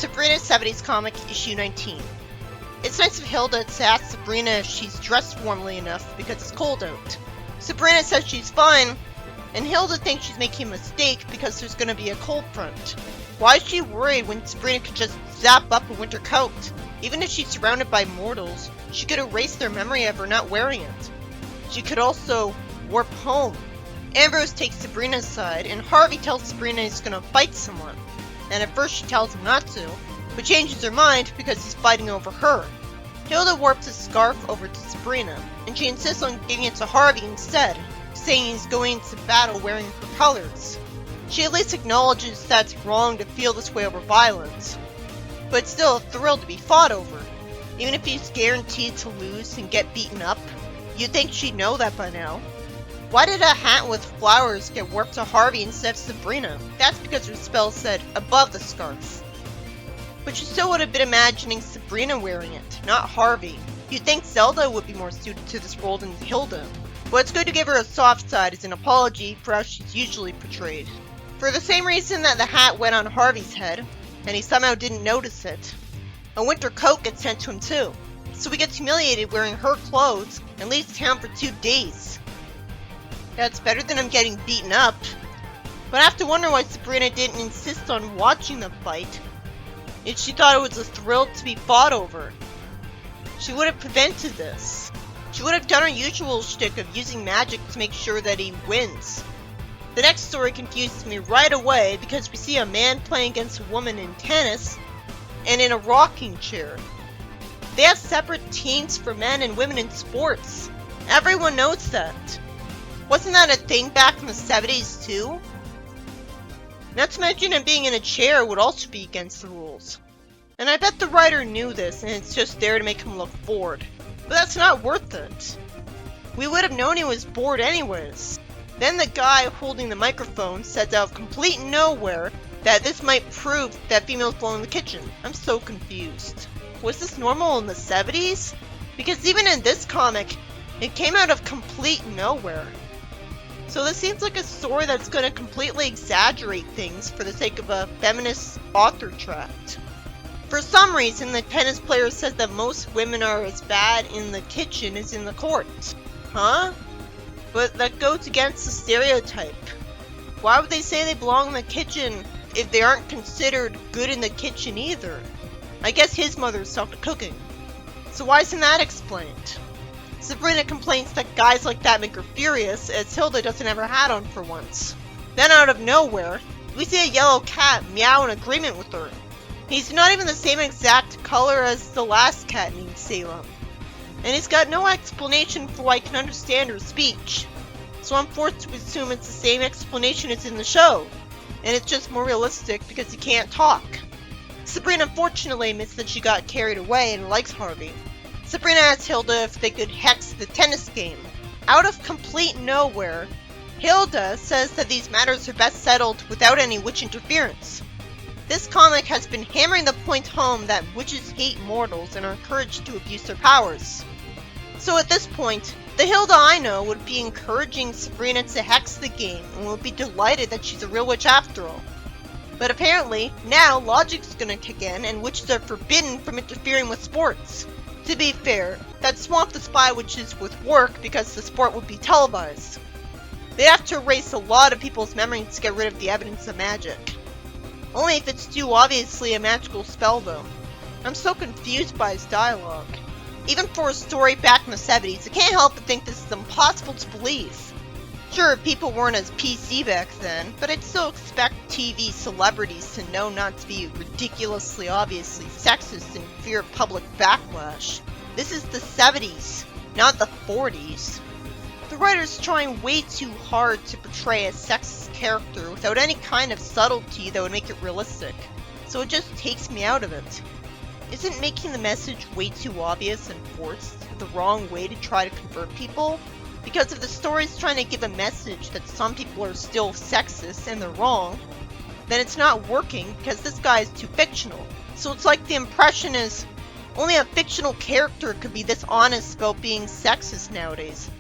Sabrina 70s comic issue 19. It's nice of Hilda to ask Sabrina if she's dressed warmly enough because it's cold out. Sabrina says she's fine, and Hilda thinks she's making a mistake because there's going to be a cold front. Why is she worried when Sabrina could just zap up a winter coat? Even if she's surrounded by mortals, she could erase their memory of her not wearing it. She could also warp home. Ambrose takes Sabrina's side, and Harvey tells Sabrina he's going to fight someone. And at first she tells him not to, but changes her mind because he's fighting over her. Hilda warps his scarf over to Sabrina, and she insists on giving it to Harvey instead, saying he's going to battle wearing her colors. She at least acknowledges that it's wrong to feel this way over violence, but it's still a thrill to be fought over. Even if he's guaranteed to lose and get beaten up, you'd think she'd know that by now. Why did a hat with flowers get warped to Harvey instead of Sabrina? That's because her spell said above the scarf. But you still would have been imagining Sabrina wearing it, not Harvey. You'd think Zelda would be more suited to this role than Hilda. But it's good to give her a soft side as an apology for how she's usually portrayed. For the same reason that the hat went on Harvey's head, and he somehow didn't notice it, a winter coat gets sent to him too. So he gets humiliated wearing her clothes and leaves town for 2 days. That's better than him getting beaten up. But I have to wonder why Sabrina didn't insist on watching the fight if she thought it was a thrill to be fought over. She would have prevented this. She would have done her usual shtick of using magic to make sure that he wins. The next story confuses me right away because we see a man playing against a woman in tennis and in a rocking chair. They have separate teams for men and women in sports. Everyone knows that. Wasn't that a thing back in the 70s too? Not to mention him being in a chair would also be against the rules. And I bet the writer knew this and it's just there to make him look bored. But that's not worth it. We would have known he was bored anyways. Then the guy holding the microphone says out of complete nowhere that this might prove that females belong in the kitchen. I'm so confused. Was this normal in the 70s? Because even in this comic, it came out of complete nowhere. So this seems like a story that's going to completely exaggerate things for the sake of a feminist author tract. For some reason, the tennis player says that most women are as bad in the kitchen as in the court. Huh? But that goes against the stereotype. Why would they say they belong in the kitchen if they aren't considered good in the kitchen either? I guess his mother sucked at cooking. So why isn't that explained? Sabrina complains that guys like that make her furious, as Hilda doesn't have her hat on for once. Then out of nowhere, we see a yellow cat meow in agreement with her. He's not even the same exact color as the last cat named Salem. And he's got no explanation for why he can understand her speech. So I'm forced to assume it's the same explanation as in the show, and it's just more realistic because he can't talk. Sabrina unfortunately admits that she got carried away and likes Harvey. Sabrina asks Hilda if they could hex the tennis game. Out of complete nowhere, Hilda says that these matters are best settled without any witch interference. This comic has been hammering the point home that witches hate mortals and are encouraged to abuse their powers. So at this point, the Hilda I know would be encouraging Sabrina to hex the game and would be delighted that she's a real witch after all. But apparently, now logic's gonna kick in and witches are forbidden from interfering with sports. To be fair, that swamped the spy witches with work because the sport would be televised. They have to erase a lot of people's memories to get rid of the evidence of magic. Only if it's too obviously a magical spell though. I'm so confused by his dialogue. Even for a story back in the 70s, I can't help but think this is impossible to believe. Sure, people weren't as PC back then, but I'd still expect TV celebrities to know not to be ridiculously obviously sexist and fear public backlash. This is the 70s, not the 40s. The writer's trying way too hard to portray a sexist character without any kind of subtlety that would make it realistic, so it just takes me out of it. Isn't making the message way too obvious and forced the wrong way to try to convert people? Because if the story's trying to give a message that some people are still sexist and they're wrong, then it's not working because this guy is too fictional. So it's like the impression is, only a fictional character could be this honest about being sexist nowadays.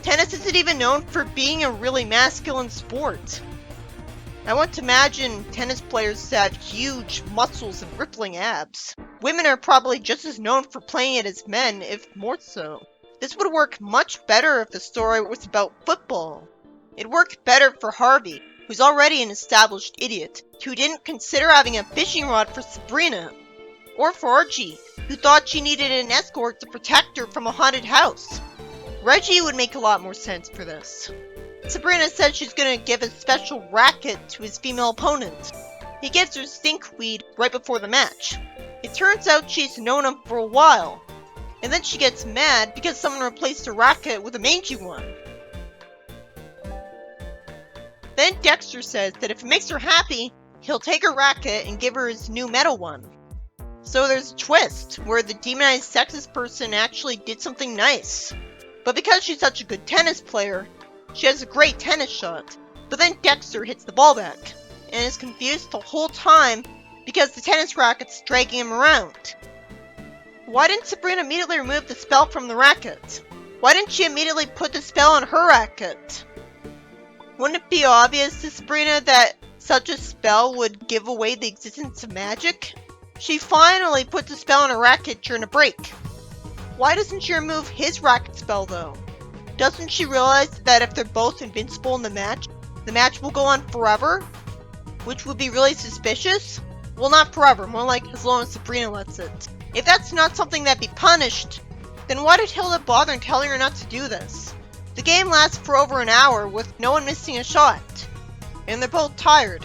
Tennis isn't even known for being a really masculine sport. I want to imagine tennis players that have huge muscles and rippling abs. Women are probably just as known for playing it as men, if more so. This would work much better if the story was about football. It worked better for Harvey, who's already an established idiot, who didn't consider having a fishing rod for Sabrina. Or for Archie, who thought she needed an escort to protect her from a haunted house. Reggie would make a lot more sense for this. Sabrina said she's gonna give a special racket to his female opponent. He gives her stinkweed right before the match. It turns out she's known him for a while, and then she gets mad because someone replaced her racket with a mangy one. Then Dexter says that if it makes her happy, he'll take her racket and give her his new metal one. So there's a twist, where the demonized sexist person actually did something nice. But because she's such a good tennis player, she has a great tennis shot. But then Dexter hits the ball back, and is confused the whole time because the tennis racket's dragging him around. Why didn't Sabrina immediately remove the spell from the racket? Why didn't she immediately put the spell on her racket? Wouldn't it be obvious to Sabrina that such a spell would give away the existence of magic? She finally puts a spell on her racket during a break. Why doesn't she remove his racket spell though? Doesn't she realize that if they're both invincible in the match will go on forever? Which would be really suspicious? Well, not forever, more like as long as Sabrina lets it. If that's not something that'd be punished, then why did Hilda bother in telling her not to do this? The game lasts for over an hour with no one missing a shot. And they're both tired.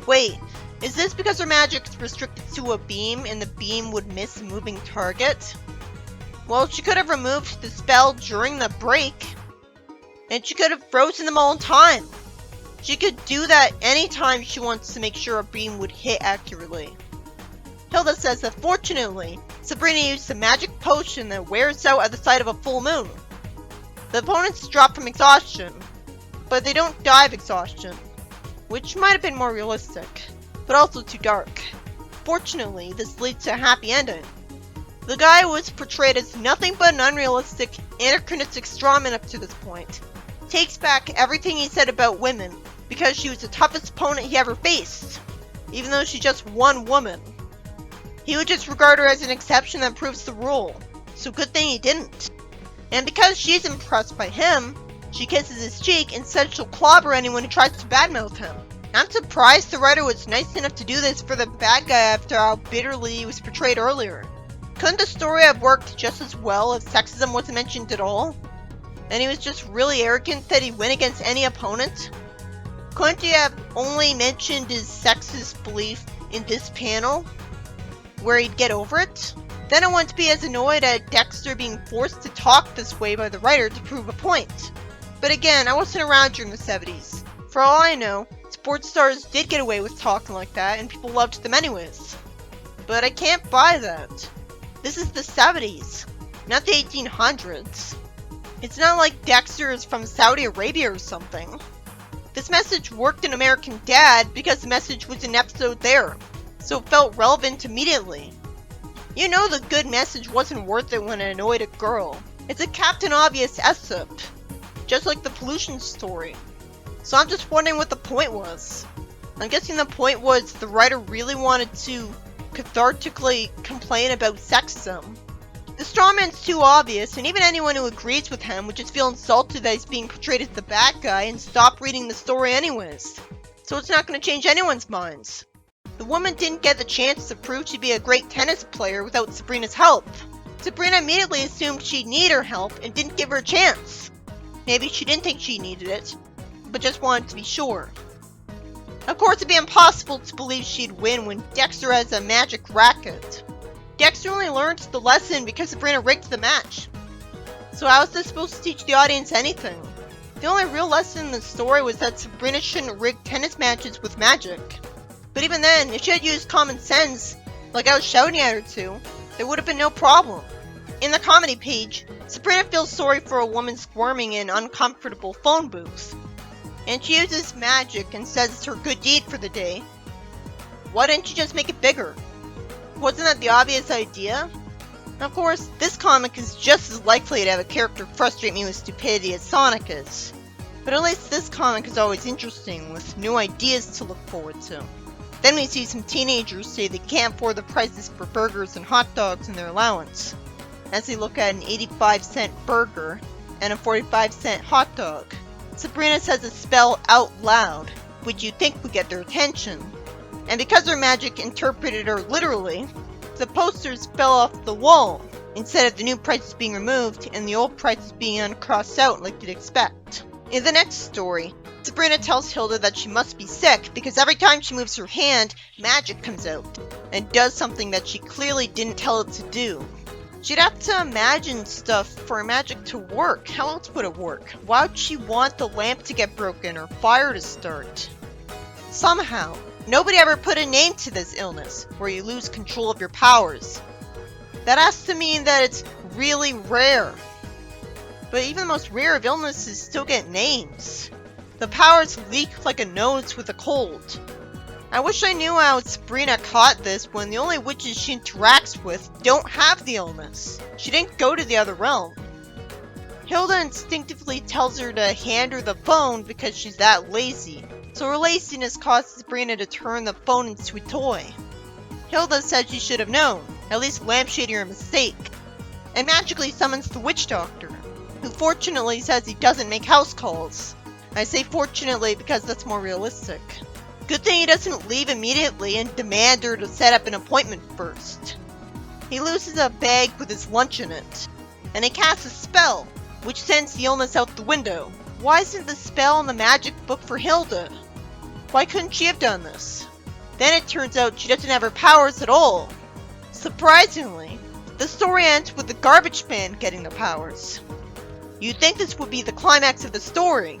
Wait, is this because her magic's restricted to a beam and the beam would miss a moving target? Well, she could have removed the spell during the break. And she could have frozen them all in time. She could do that anytime she wants to make sure a beam would hit accurately. Hilda says that fortunately, Sabrina used a magic potion that wears out at the sight of a full moon. The opponents drop from exhaustion, but they don't die of exhaustion, which might have been more realistic, but also too dark. Fortunately, this leads to a happy ending. The guy was portrayed as nothing but an unrealistic, anachronistic strawman up to this point. Takes back everything he said about women, because she was the toughest opponent he ever faced, even though she's just one woman. He would just regard her as an exception that proves the rule, so good thing he didn't. And because she's impressed by him, she kisses his cheek and says she'll clobber anyone who tries to badmouth him. I'm surprised the writer was nice enough to do this for the bad guy after how bitterly he was portrayed earlier. Couldn't the story have worked just as well if sexism wasn't mentioned at all? And he was just really arrogant that he'd win against any opponent? Couldn't he have only mentioned his sexist belief in this panel, where he'd get over it? Then I wouldn't be as annoyed at Dexter being forced to talk this way by the writer to prove a point. But again, I wasn't around during the 70s. For all I know, sports stars did get away with talking like that and people loved them anyways. But I can't buy that. This is the 70s, not the 1800s. It's not like Dexter is from Saudi Arabia or something. This message worked in American Dad because the message was in an episode there, so it felt relevant immediately. You know the good message wasn't worth it when it annoyed a girl. It's a Captain Obvious S-up, just like the pollution story. So I'm just wondering what the point was. I'm guessing the point was the writer really wanted to cathartically complain about sexism. The strawman's too obvious, and even anyone who agrees with him would just feel insulted that he's being portrayed as the bad guy and stop reading the story anyways. So it's not going to change anyone's minds. The woman didn't get the chance to prove she'd be a great tennis player without Sabrina's help. Sabrina immediately assumed she'd need her help and didn't give her a chance. Maybe she didn't think she needed it, but just wanted to be sure. Of course, it'd be impossible to believe she'd win when Dexter has a magic racket. Dexter only learned the lesson because Sabrina rigged the match. So how is this supposed to teach the audience anything? The only real lesson in the story was that Sabrina shouldn't rig tennis matches with magic. But even then, if she had used common sense, like I was shouting at her to, there would have been no problem. In the comedy page, Sabrina feels sorry for a woman squirming in uncomfortable phone booths. And she uses magic and says it's her good deed for the day. Why didn't you just make it bigger? Wasn't that the obvious idea? Of course, this comic is just as likely to have a character frustrate me with stupidity as Sonic is. But at least this comic is always interesting, with new ideas to look forward to. Then we see some teenagers say they can't afford the prices for burgers and hot dogs in their allowance, as they look at an 85-cent burger and a 45-cent hot dog. Sabrina says a spell out loud, which you'd think would get their attention. And because her magic interpreted her literally, the posters fell off the wall, instead of the new prices being removed and the old prices being uncrossed out like you'd expect. In the next story, Sabrina tells Hilda that she must be sick because every time she moves her hand, magic comes out, and does something that she clearly didn't tell it to do. She'd have to imagine stuff for her magic to work. How else would it work? Why would she want the lamp to get broken or fire to start? Somehow, nobody ever put a name to this illness, where you lose control of your powers. That has to mean that it's really rare. But even the most rare of illnesses still get names. The powers leak like a nose with a cold. I wish I knew how Sabrina caught this when the only witches she interacts with don't have the illness. She didn't go to the other realm. Hilda instinctively tells her to hand her the phone because she's that lazy. So her laziness causes Sabrina to turn the phone into a toy. Hilda said she should have known, at least lampshading her mistake, and magically summons the witch doctor, who fortunately says he doesn't make house calls. I say fortunately because that's more realistic. Good thing he doesn't leave immediately and demand her to set up an appointment first. He loses a bag with his lunch in it, and he casts a spell, which sends the illness out the window. Why isn't the spell in the magic book for Hilda? Why couldn't she have done this? Then it turns out she doesn't have her powers at all. Surprisingly, the story ends with the garbage man getting the powers. You'd think this would be the climax of the story,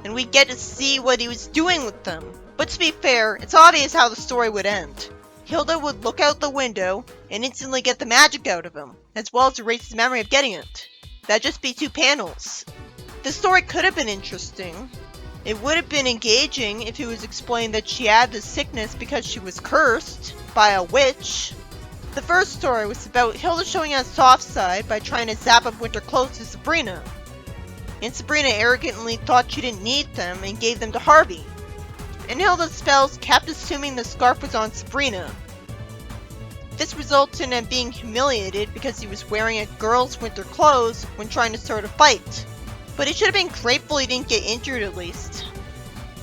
and we get to see what he was doing with them. But to be fair, it's obvious how the story would end. Hilda would look out the window and instantly get the magic out of him, as well as erase his memory of getting it. That'd just be 2 panels. The story could have been interesting. It would have been engaging if it was explained that she had the sickness because she was cursed by a witch. The first story was about Hilda showing a soft side by trying to zap up winter clothes to Sabrina. And Sabrina arrogantly thought she didn't need them and gave them to Harvey. And Hilda's spells kept assuming the scarf was on Sabrina. This resulted in him being humiliated because he was wearing a girl's winter clothes when trying to start a fight. But he should have been grateful he didn't get injured at least.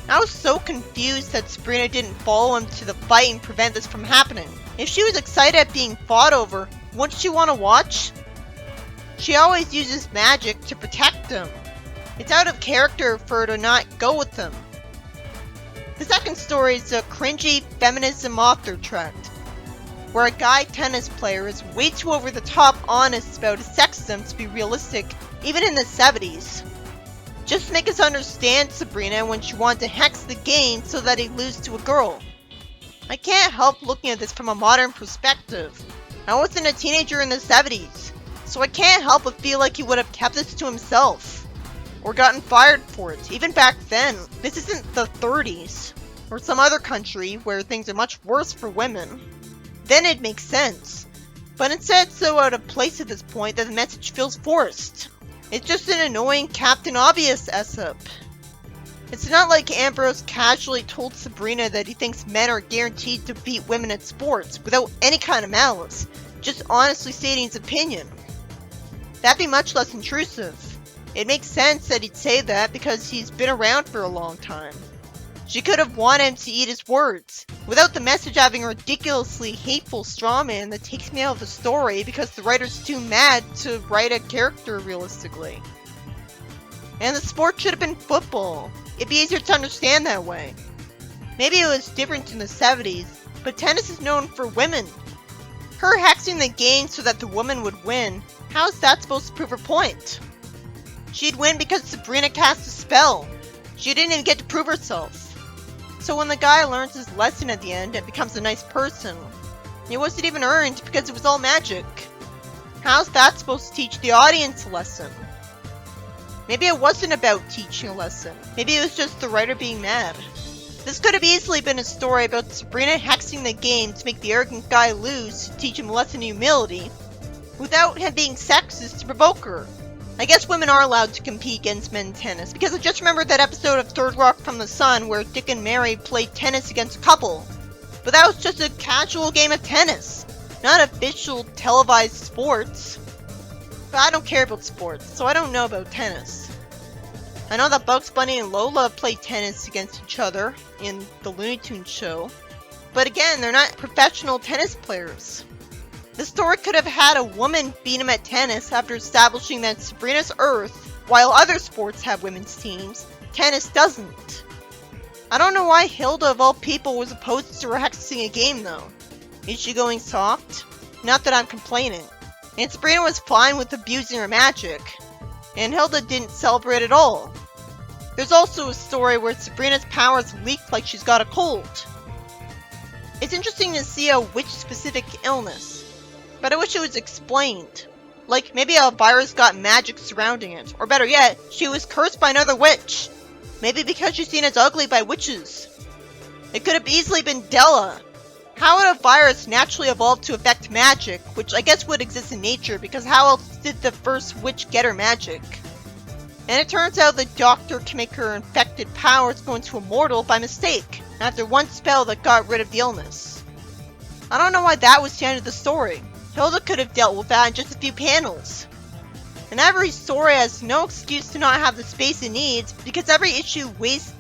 I was so confused that Sabrina didn't follow him to the fight and prevent this from happening. If she was excited at being fought over, wouldn't she want to watch? She always uses magic to protect him. It's out of character for her to not go with him. The second story is a cringy feminism author tract, where a guy tennis player is way too over the top honest about his sexism to be realistic, even in the 70s. Just make us understand Sabrina when she wanted to hex the game so that he'd lose to a girl. I can't help looking at this from a modern perspective. I wasn't a teenager in the 70s, so I can't help but feel like he would have kept this to himself, or gotten fired for it. Even back then, this isn't the 30s, or some other country where things are much worse for women. Then it makes sense. But instead it's so out of place at this point that the message feels forced. It's just an annoying Captain Obvious S-up. It's not like Ambrose casually told Sabrina that he thinks men are guaranteed to beat women at sports without any kind of malice, just honestly stating his opinion. That'd be much less intrusive. It makes sense that he'd say that because he's been around for a long time. She could have wanted him to eat his words, without the message having a ridiculously hateful strawman that takes me out of the story because the writer's too mad to write a character realistically. And the sport should have been football. It'd be easier to understand that way. Maybe it was different in the 70s, but tennis is known for women. Her hexing the game so that the woman would win, how is that supposed to prove her point? She'd win because Sabrina cast a spell. She didn't even get to prove herself. So when the guy learns his lesson at the end and becomes a nice person, it wasn't even earned because it was all magic. How's that supposed to teach the audience a lesson? Maybe it wasn't about teaching a lesson. Maybe it was just the writer being mad. This could have easily been a story about Sabrina hexing the game to make the arrogant guy lose to teach him a lesson in humility, without him being sexist to provoke her. I guess women are allowed to compete against men in tennis, because I just remembered that episode of Third Rock from the Sun where Dick and Mary played tennis against a couple. But that was just a casual game of tennis, not official televised sports. But I don't care about sports, so I don't know about tennis. I know that Bugs Bunny and Lola play tennis against each other in the Looney Tunes show, but again, they're not professional tennis players. The story could have had a woman beat him at tennis after establishing that Sabrina's Earth, while other sports have women's teams, tennis doesn't. I don't know why Hilda of all people was opposed to relaxing a game though. Is she going soft? Not that I'm complaining. And Sabrina was fine with abusing her magic, and Hilda didn't celebrate at all. There's also a story where Sabrina's powers leak like she's got a cold. It's interesting to see a witch-specific illness, but I wish it was explained. Like, maybe a virus got magic surrounding it, or better yet, she was cursed by another witch. Maybe because she's seen as ugly by witches. It could have easily been Della. How would a virus naturally evolve to affect magic, which I guess would exist in nature, because how else did the first witch get her magic? And it turns out the doctor can make her infected powers go into immortal by mistake, after one spell that got rid of the illness. I don't know why that was the end of the story. Hilda could have dealt with that in just a few panels. And every story has no excuse to not have the space it needs, because every issue wastes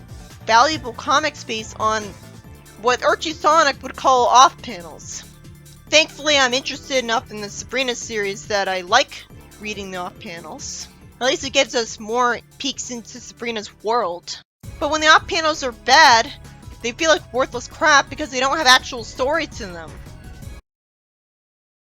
valuable comic space on what Archie Sonic would call off panels. Thankfully, I'm interested enough in the Sabrina series that I like reading the off panels. At least it gives us more peeks into Sabrina's world. But when the off panels are bad, they feel like worthless crap because they don't have actual story to them.